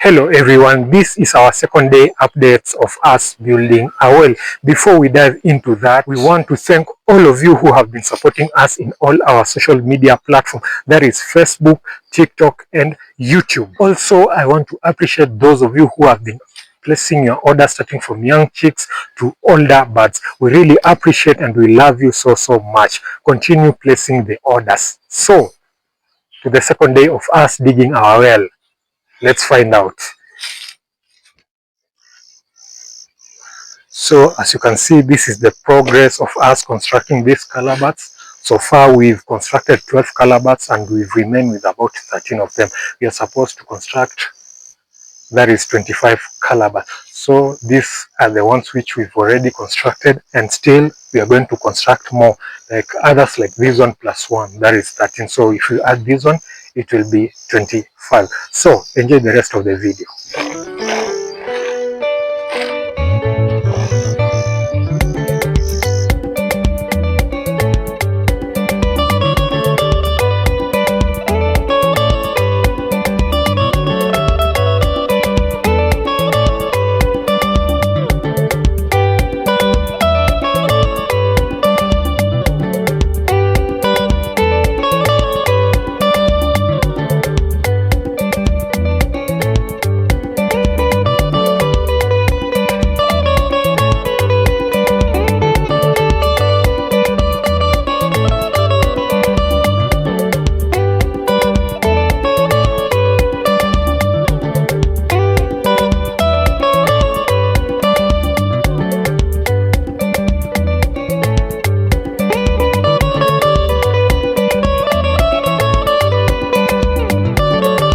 Hello everyone, this is our second day updates of us building a well. Before we dive into that, we want to thank all of you who have been supporting us in all our social media platforms, that is Facebook, TikTok and YouTube. Also, I want to appreciate those of you who have been placing your orders, starting from young chicks to older birds. We really appreciate and we love you so much. Continue placing the orders. So, to the second day of us digging our well. Let's find out. So as you can see, this is the progress of us constructing these calabash. So far we've constructed 12 calabash and we've remained with about 13 of them. We are supposed to construct, that is 25 calabash. So these are the ones which we've already constructed, and still we are going to construct more, like others like this one plus one, that is 13. So if you add this one, it will be 25. So enjoy the rest of the video.